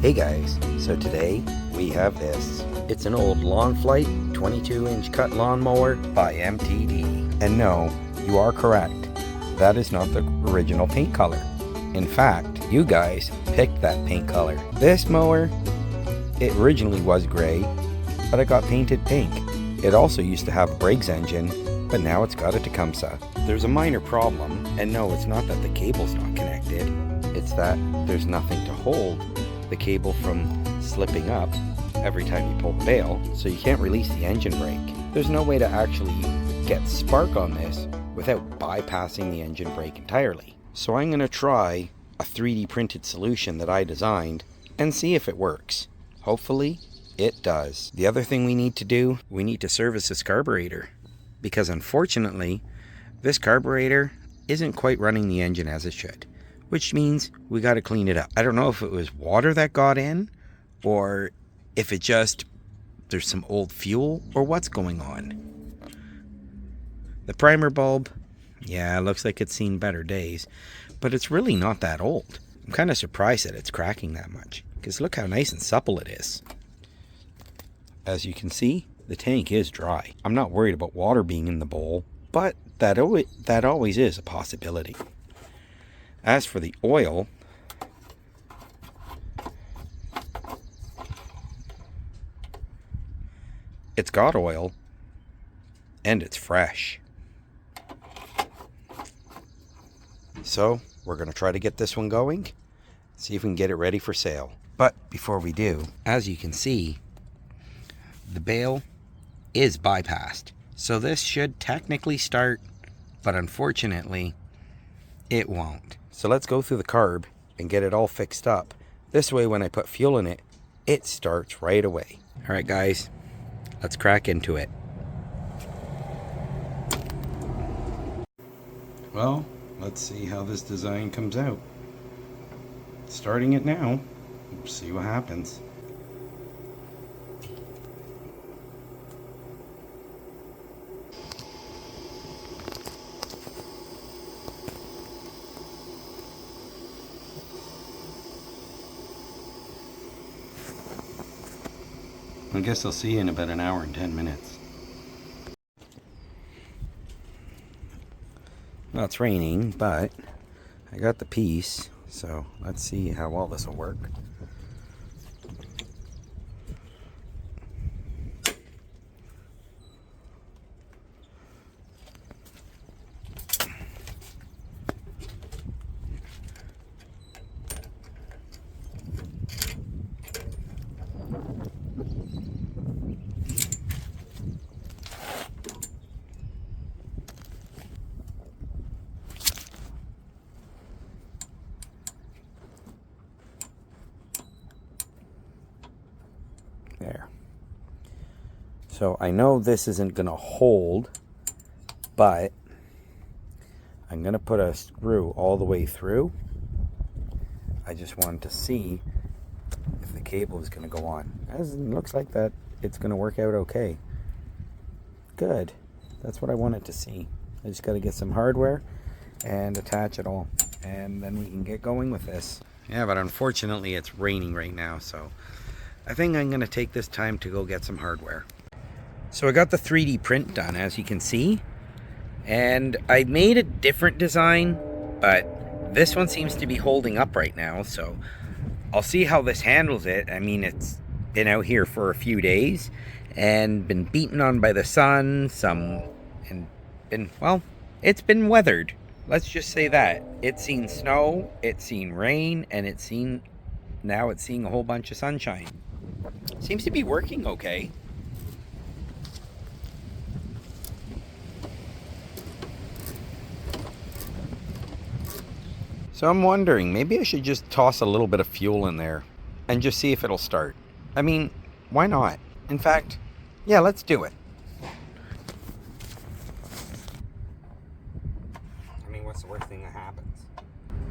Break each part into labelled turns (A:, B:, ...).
A: Hey guys, so today we have this. It's an old Lawnflite 22-inch cut lawnmower by MTD. And no, you are correct. That is not the original paint color. In fact, you guys picked that paint color. This mower, it originally was gray, but it got painted pink. It also used to have a Briggs engine, but now it's got a Tecumseh. There's a minor problem, and no, it's not that the cable's not connected. It's that there's nothing to hold the cable from slipping up every time you pull the bail, so you can't release the engine brake. There's no way to actually get spark on this without bypassing the engine brake entirely. So I'm going to try a 3D printed solution that I designed and see if it works. Hopefully it does. The other thing we need to do, we need to service this carburetor, because unfortunately this carburetor isn't quite running the engine as it should, which means we got to clean it up. I don't know if it was water that got in, or if it just, there's some old fuel, or what's going on. The primer bulb, yeah, it looks like it's seen better days, but it's really not that old. I'm kind of surprised that it's cracking that much, because look how nice and supple it is. As you can see, the tank is dry. I'm not worried about water being in the bowl, but that always is a possibility. As for the oil, it's got oil and it's fresh. So we're going to try to get this one going, see if we can get it ready for sale. But before we do, as you can see, the bail is bypassed. So this should technically start, but unfortunately it won't. So let's go through the carb and get it all fixed up. This way when I put fuel in it, it starts right away. All right guys, let's crack into it. Well, let's see how this design comes out. Starting it now, see what happens. I guess I'll see you in about an hour and 10 minutes. Well, it's raining, but I got the piece, so let's see how well this will work. There. So I know this isn't going to hold, but I'm going to put a screw all the way through. I just wanted to see if the cable is going to go on. As it looks like that it's going to work out okay. Good. That's what I wanted to see. I just got to get some hardware and attach it all, and then we can get going with this. Yeah, but unfortunately it's raining right now, so I think I'm going to take this time to go get some hardware. So I got the 3D print done, as you can see, and I made a different design, but this one seems to be holding up right now, so I'll see how this handles it. I mean, it's been out here for a few days and been beaten on by the sun, well, it's been weathered. Let's just say that. It's seen snow, it's seen rain, and now it's seeing a whole bunch of sunshine. Seems to be working okay. So I'm wondering, maybe I should just toss a little bit of fuel in there and just see if it'll start. I mean, why not? In fact, yeah, let's do it. I mean, what's the worst thing that happens?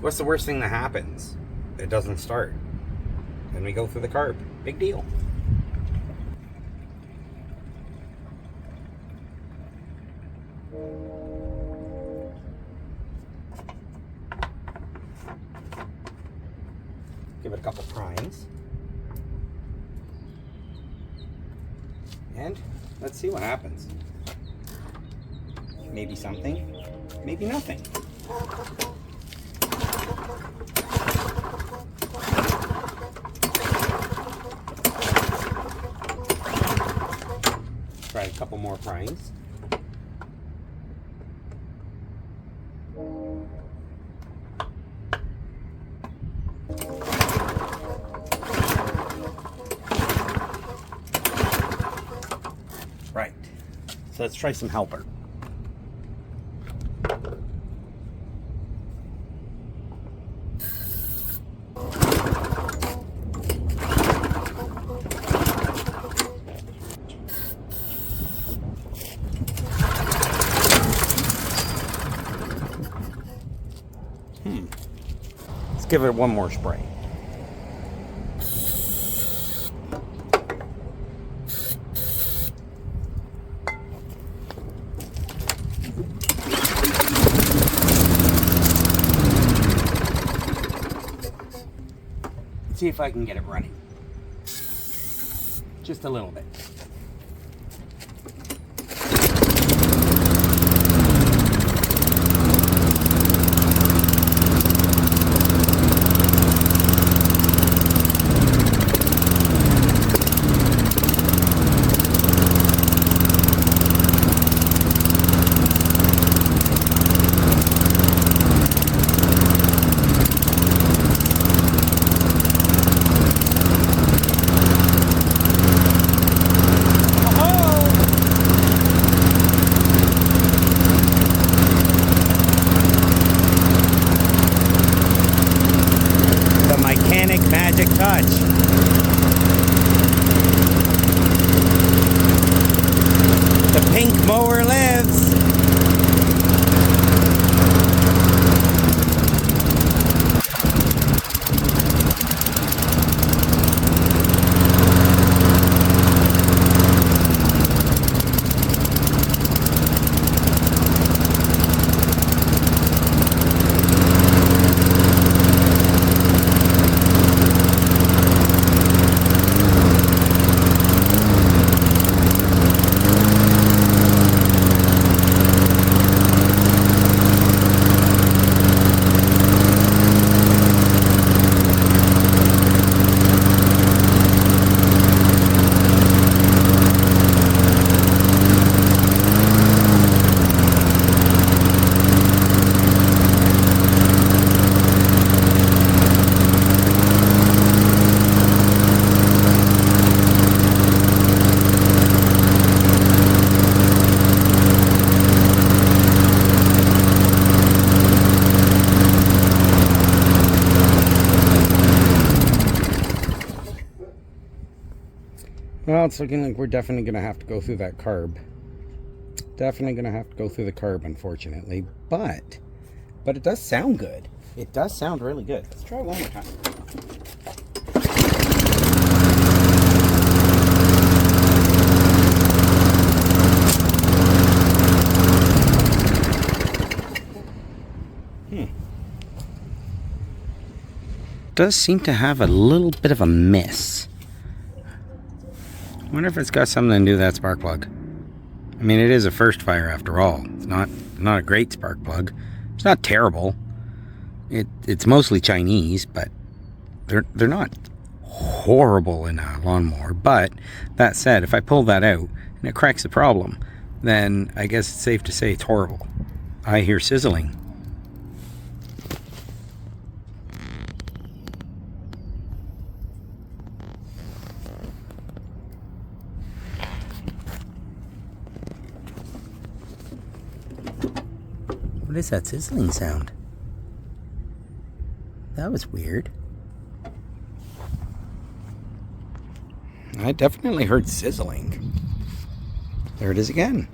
A: What's the worst thing that happens? It doesn't start. Then we go through the carb. Big deal. Give it a couple primes. And let's see what happens. Maybe something, maybe nothing. Try a couple more pryings. Right, so let's try some helper. Let's give it one more spray. See if I can get it running. Just a little bit. Mikeanic magic touch. The pink mower lives. Well, it's looking like we're definitely going to have to go through that carb. Definitely going to have to go through the carb, unfortunately. But it does sound good. It does sound really good. Let's try one more time. Does seem to have a little bit of a miss. I wonder if it's got something to do with that spark plug. I mean, it is a first fire after all. It's not a great spark plug. It's not terrible. It's mostly Chinese, but they're not horrible in a lawnmower. But that said, if I pull that out and it cracks the problem, then I guess it's safe to say it's horrible. I hear sizzling. What is that sizzling sound? That was weird. I definitely heard sizzling. There it is again.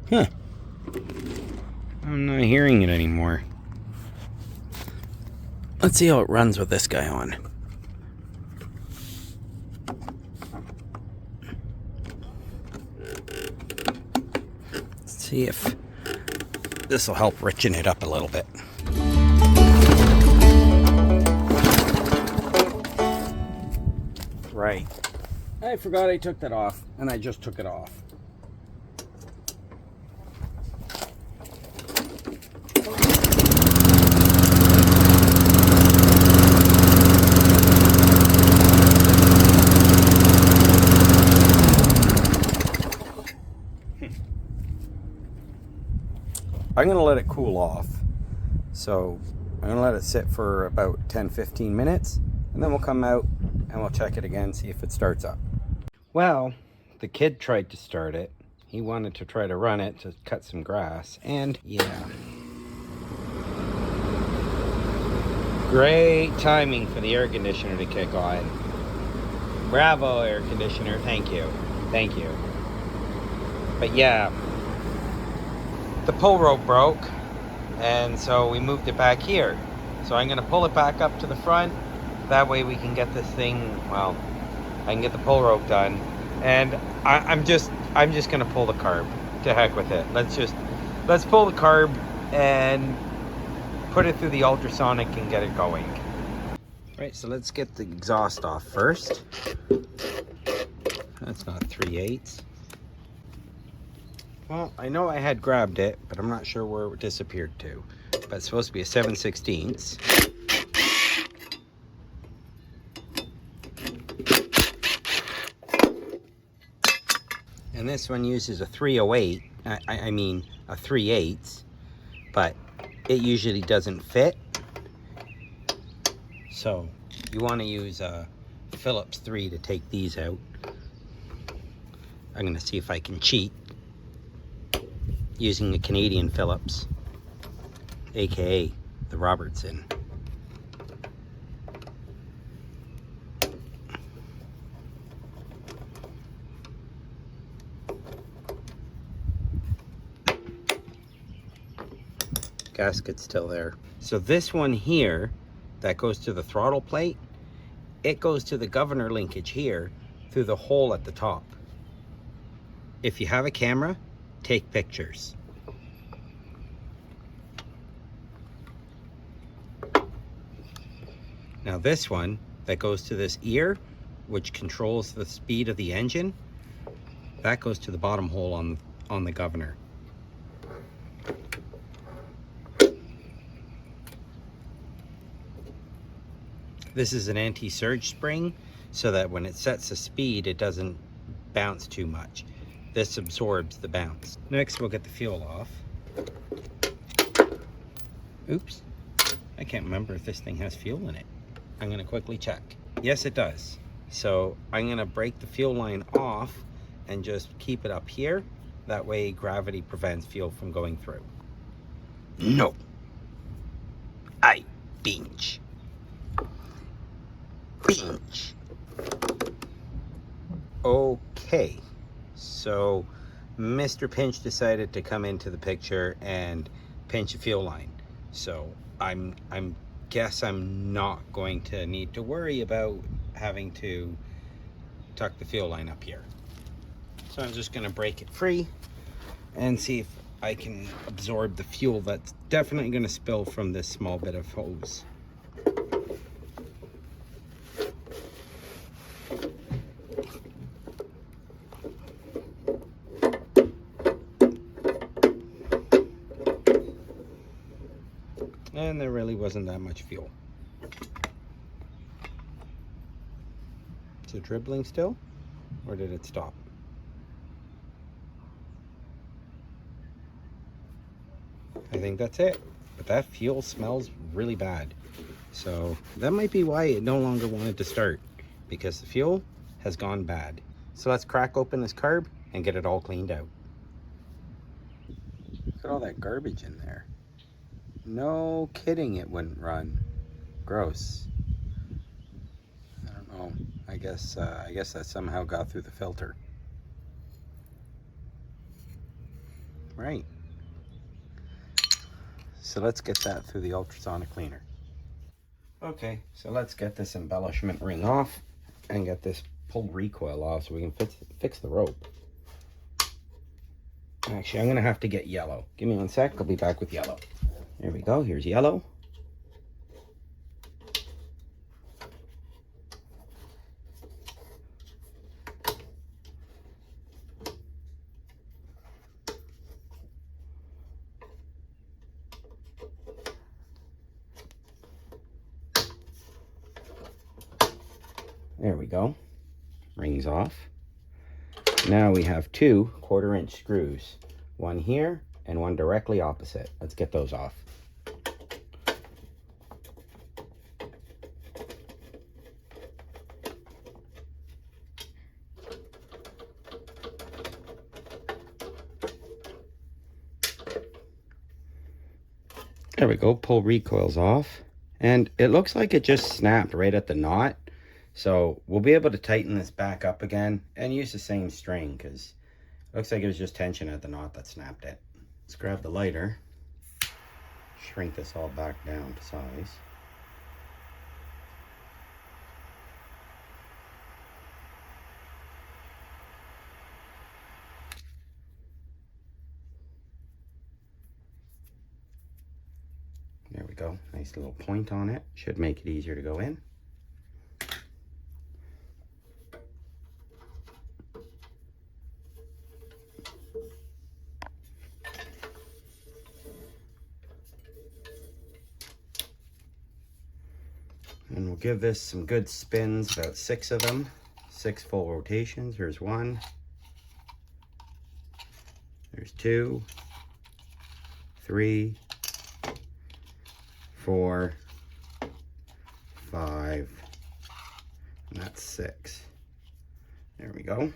A: Huh. I'm not hearing it anymore. Let's see how it runs with this guy on. See if this will help richen it up a little bit. Right. I forgot I took that off, and I just took it off. I'm going to let it cool off. So I'm going to let it sit for about 10-15 minutes, and then we'll come out and we'll check it again, see if it starts up. Well, the kid tried to start it. He wanted to try to run it to cut some grass, and yeah. Great timing for the air conditioner to kick on. Bravo, air conditioner. Thank you. Thank you. But yeah, the pull rope broke, and so we moved it back here. So I'm going to pull it back up to the front. That way we can get this thing, well, I can get the pull rope done. And I'm just going to pull the carb. To heck with it. Let's pull the carb and put it through the ultrasonic and get it going. Right, so let's get the exhaust off first. That's not 3/8. Well, I know I had grabbed it, but I'm not sure where it disappeared to. But it's supposed to be a 7/16. And this one uses a 308. I mean a 3/8, but it usually doesn't fit. So you want to use a Phillips 3 to take these out. I'm going to see if I can cheat using the Canadian Phillips, aka the Robertson. Gasket's still there. So this one here that goes to the throttle plate, it goes to the governor linkage here through the hole at the top. If you have a camera, take pictures. Now this one that goes to this ear, which controls the speed of the engine, that goes to the bottom hole on the governor. This is an anti-surge spring, so that when it sets the speed, it doesn't bounce too much. This absorbs the bounce. Next, we'll get the fuel off. Oops, I can't remember if this thing has fuel in it. I'm gonna quickly check. Yes, it does. So I'm gonna break the fuel line off and just keep it up here. That way gravity prevents fuel from going through. No. I binge. Binge. Okay, so Mr. Pinch decided to come into the picture and pinch a fuel line. So I'm guess I'm not going to need to worry about having to tuck the fuel line up here. So I'm just gonna break it free and see if I can absorb the fuel that's definitely gonna spill from this small bit of hose. And there really wasn't that much fuel. Is it dribbling still? Or did it stop? I think that's it. But that fuel smells really bad. So that might be why it no longer wanted to start, because the fuel has gone bad. So let's crack open this carb and get it all cleaned out. Look at all that garbage in there. No kidding, it wouldn't run. Gross. I don't know. I guess that somehow got through the filter. Right. So let's get that through the ultrasonic cleaner. Okay, so let's get this embellishment ring off and get this pull recoil off so we can fix the rope. Actually, I'm gonna have to get yellow. Give me 1 sec, I'll be back with yellow. There we go, here's yellow. There we go. Rings off. Now we have 2 1/4-inch screws. One here and one directly opposite. Let's get those off. There we go, pull recoils off. And it looks like it just snapped right at the knot. So we'll be able to tighten this back up again and use the same string because it looks like it was just tension at the knot that snapped it. Let's grab the lighter, shrink this all back down to size. There we go, nice little point on it. Should make it easier to go in. And we'll give this some good spins, about 6 of them. 6 full rotations. Here's 1. There's 2. 3. 4, 5, and that's 6. There we go.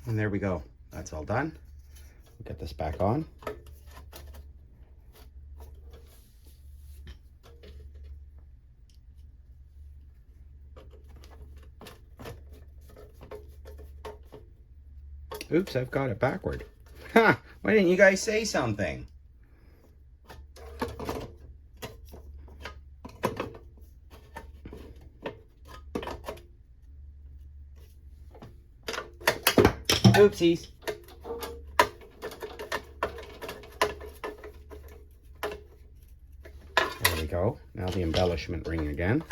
A: And there we go. That's all done. We'll get this back on. Oops, I've got it backward. Ha! Why didn't you guys say something? Oopsies. There we go. Now the embellishment ring again.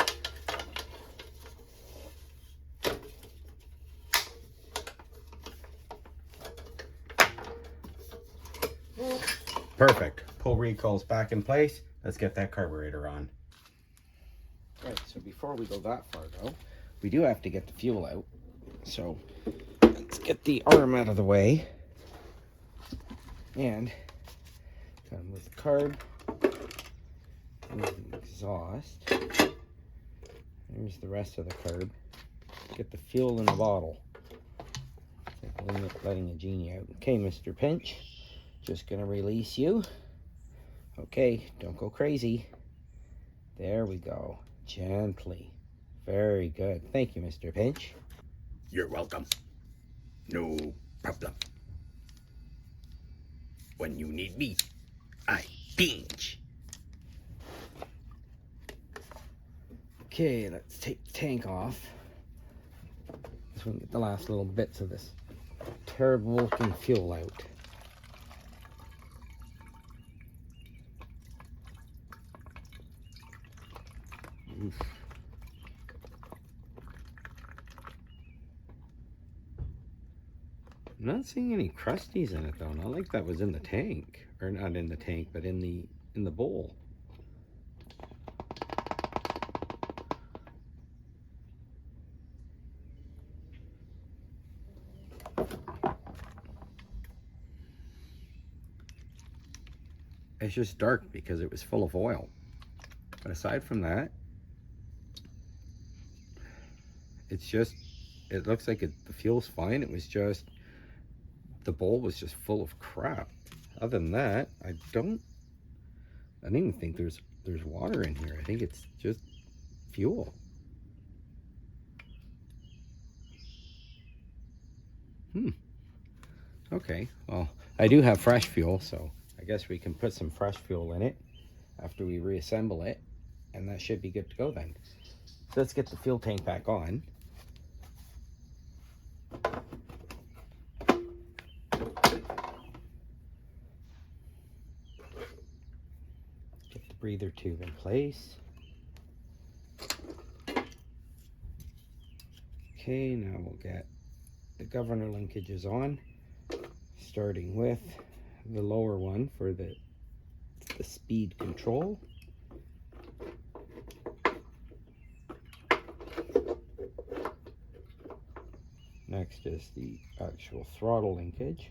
A: Perfect. Pull recoils back in place. Let's get that carburetor on. Right, so before we go that far though, we do have to get the fuel out. So let's get the arm out of the way. And come with the carb. And the exhaust. There's the rest of the carb. Get the fuel in the bottle. It's like letting a genie out. Okay, Mr. Pinch. Just gonna release you. Okay, don't go crazy. There we go. Gently. Very good. Thank you, Mr. Pinch.
B: You're welcome. No problem. When you need me, I pinch.
A: Okay, let's take the tank off. So we can get the last little bits of this terrible looking fuel out. Oof. I'm not seeing any crusties in it though. Not like that was in the tank, or not in the tank, but in the bowl. It's just dark because it was full of oil. But aside from that, it's just, it looks like the fuel's fine. It was just, the bowl was just full of crap. Other than that, I don't even think there's water in here. I think it's just fuel. Okay, well, I do have fresh fuel, so I I guess we can put some fresh fuel in it after we reassemble it, and that should be good to go then. So let's get the fuel tank back on. Get the breather tube in place. Okay, now we'll get the governor linkages on, starting with the lower one for the speed control. Next is the actual throttle linkage.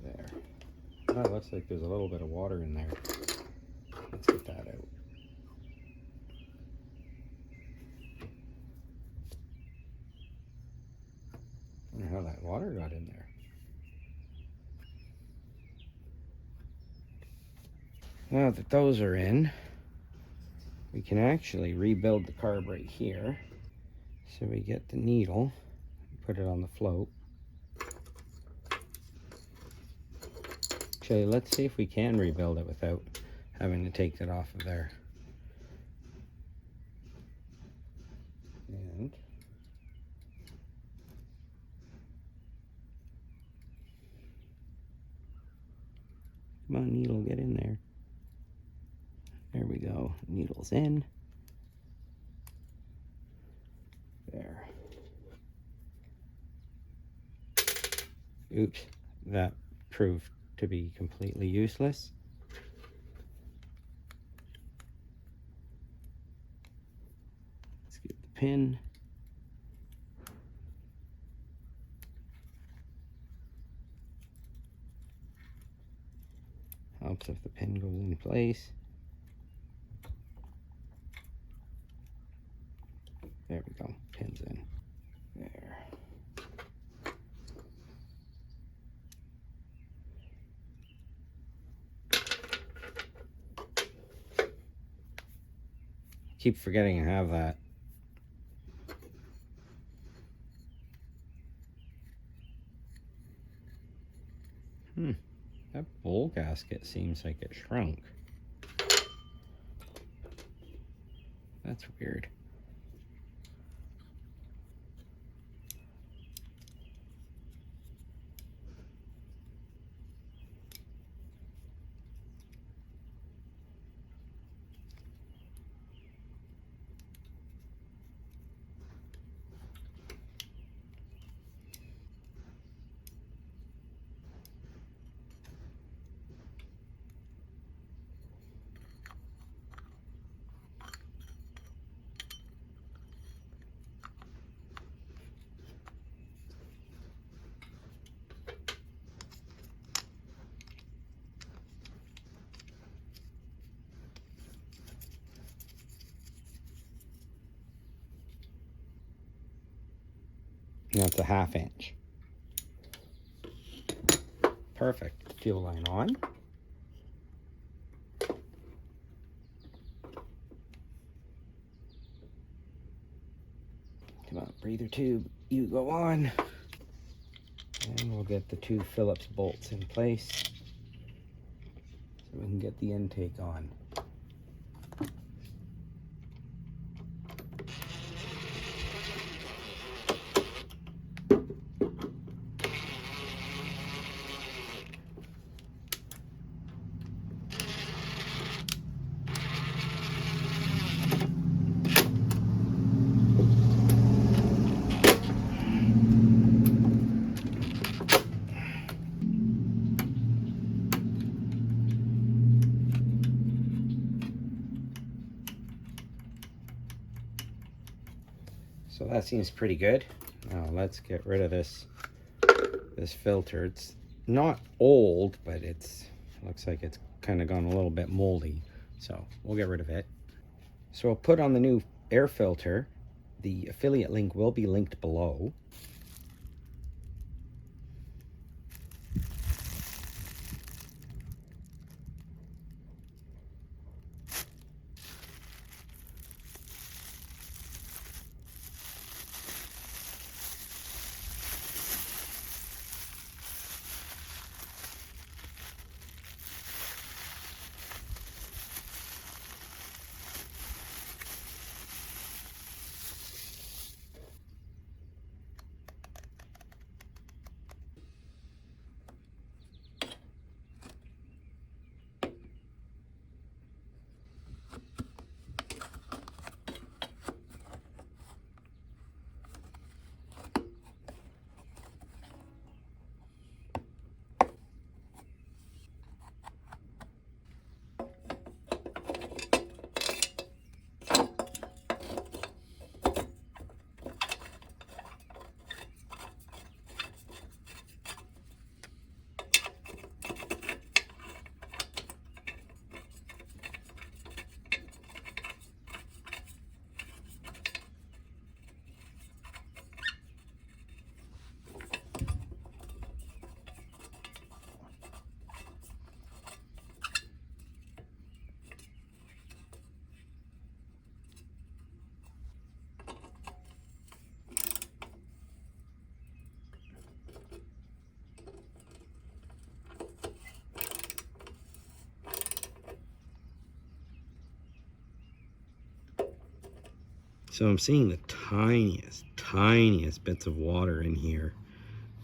A: There. Oh, it looks like there's a little bit of water in there. Let's get that out. I wonder how that water got in there. Now that those are in, we can actually rebuild the carb right here. So we get the needle, put it on the float. Actually, let's see if we can rebuild it without having to take it off of there. And come on, needle, get in there. There we go. Needle's in. There. Oops, that proved to be completely useless. Let's get the pin. Helps if the pin goes in place. There we go, pin's in. There. Keep forgetting I have that. That bowl gasket seems like it shrunk. That's weird. That's a 1/2 inch. Perfect. Fuel line on. Come on, breather tube, you go on. And we'll get the 2 Phillips bolts in place so we can get the intake on. So that seems pretty good. Now let's get rid of this filter. It's not old, but looks like it's kind of gone a little bit moldy. So we'll get rid of it. So I'll put on the new air filter. The affiliate link will be linked below. So I'm seeing the tiniest bits of water in here,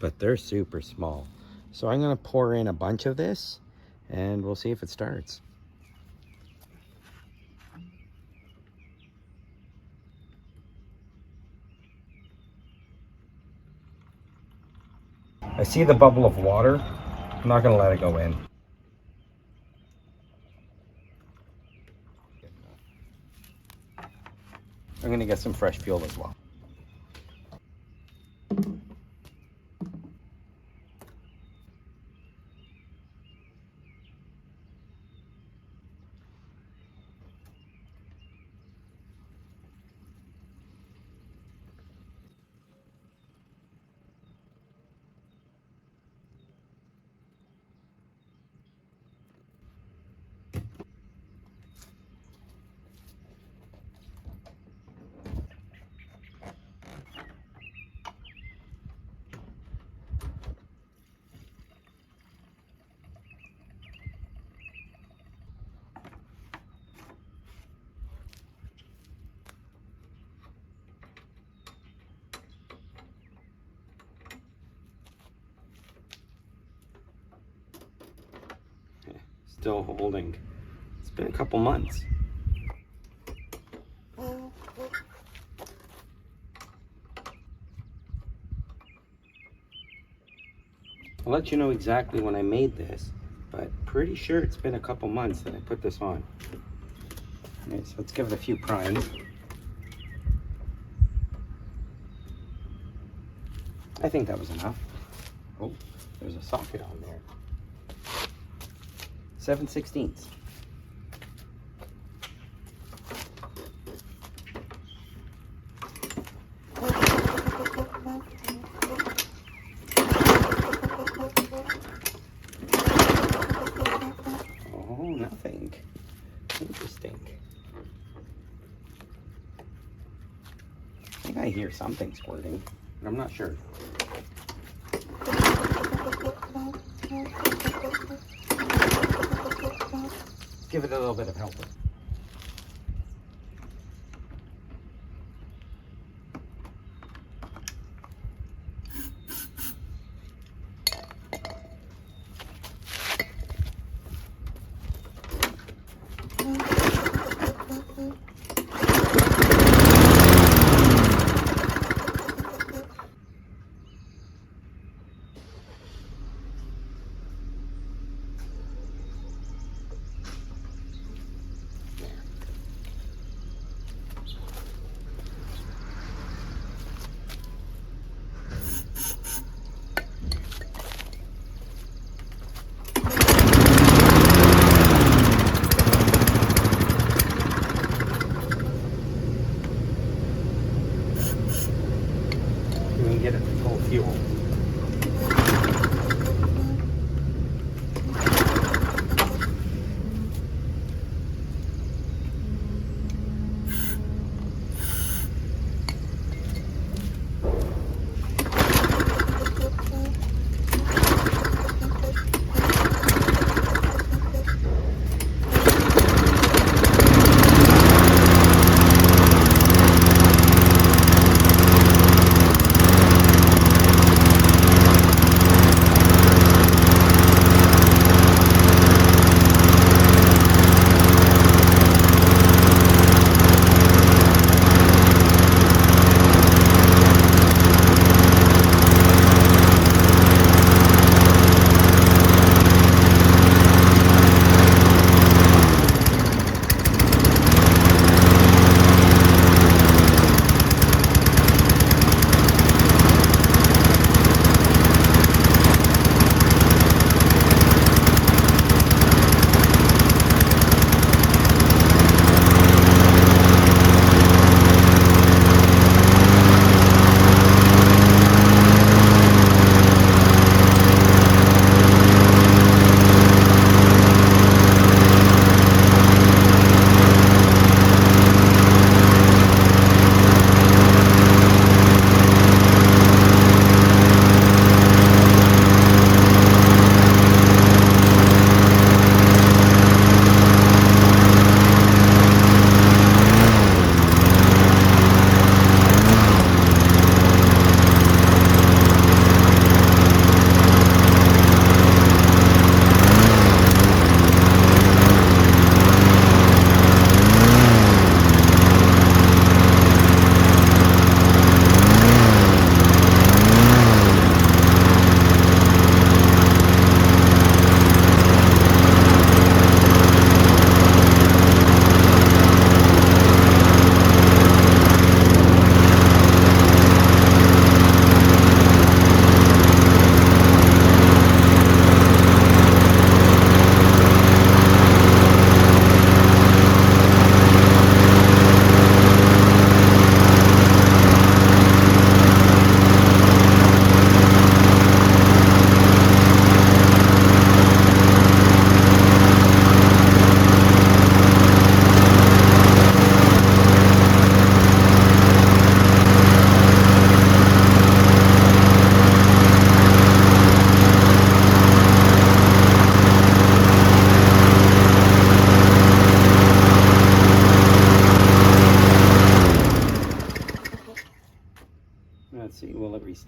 A: but they're super small. So I'm gonna pour in a bunch of this and we'll see if it starts. I see the bubble of water. I'm not gonna let it go in. I'm gonna get some fresh fuel as well. Still holding. It's been a couple months. I'll let you know exactly when I made this, but pretty sure it's been a couple months that I put this on. Alright, so let's give it a few primes. I think that was enough. Oh, there's a socket on there. 7/16. Oh, nothing. Interesting. I think I hear something squirting, but I'm not sure. Give it a little bit of help. Get it full of fuel.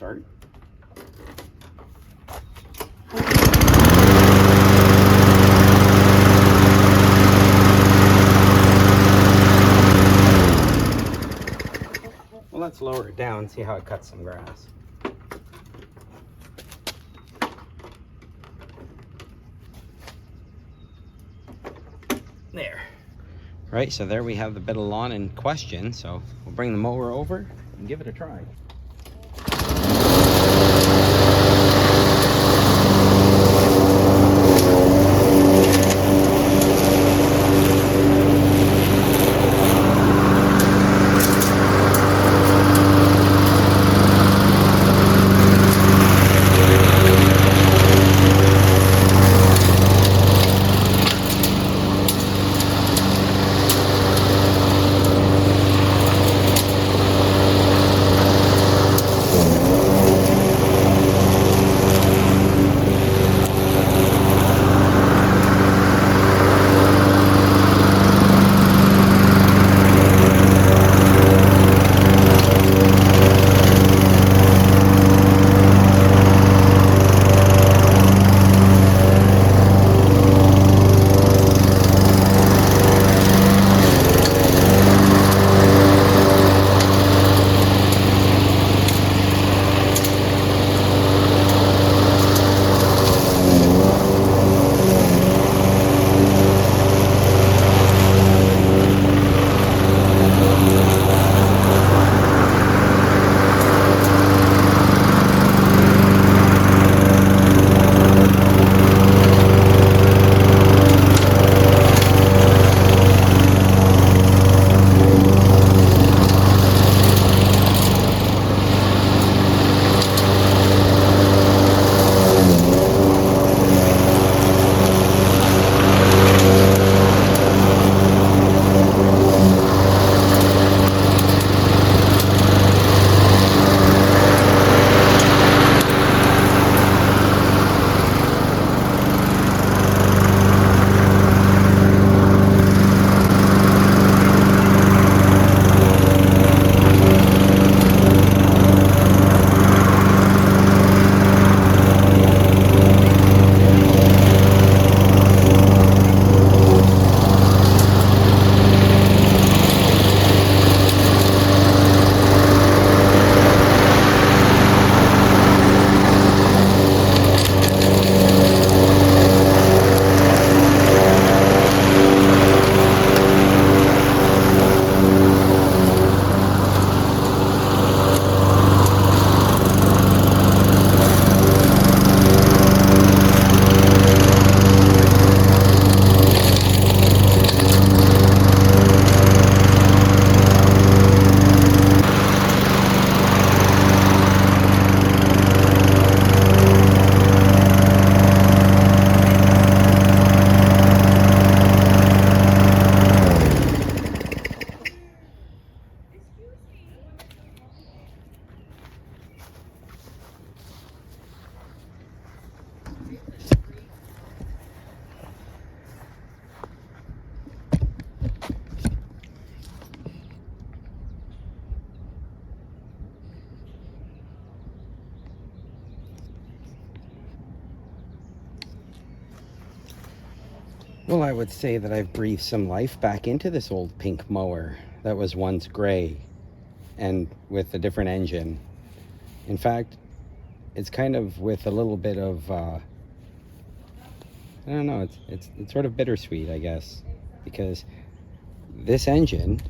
A: start. Well, let's lower it down and see how it cuts some grass. There. Right, so there we have the bit of lawn in question, so we'll bring the mower over and give it a try. Well, I would say that I've breathed some life back into this old pink mower that was once gray and with a different engine. In fact, it's kind of with a little bit of, I don't know, it's sort of bittersweet, I guess, because this engine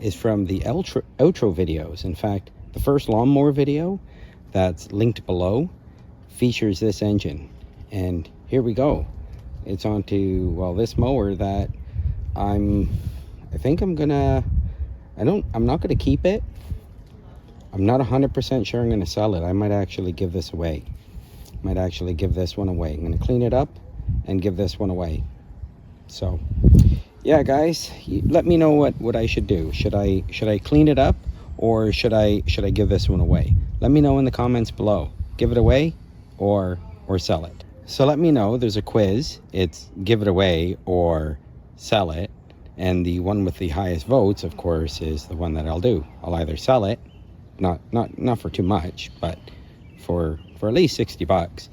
A: is from the outro videos. In fact, the first lawnmower video that's linked below features this engine. And here we go. It's onto, well, this mower that I'm not gonna keep it. I'm not 100% sure I'm gonna sell it. I might actually give this away. Might actually give this one away. I'm gonna clean it up and give this one away. So yeah, guys, let me know what I should do. Should I clean it up, or should I give this one away? Let me know in the comments below. Give it away or sell it. So let me know. There's a quiz. It's give it away or sell it. And the one with the highest votes, of course, is the one that I'll do. I'll either sell it, not for too much, but for at least 60 bucks.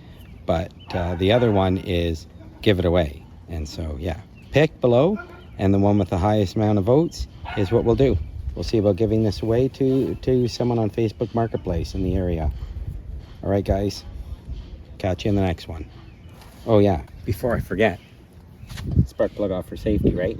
A: But the other one is give it away. And so, yeah, pick below, and the one with the highest amount of votes is what we'll do. We'll see about giving this away to someone on Facebook Marketplace in the area. All right, guys, catch you in the next one. Oh yeah, before I forget, spark plug off for safety, right?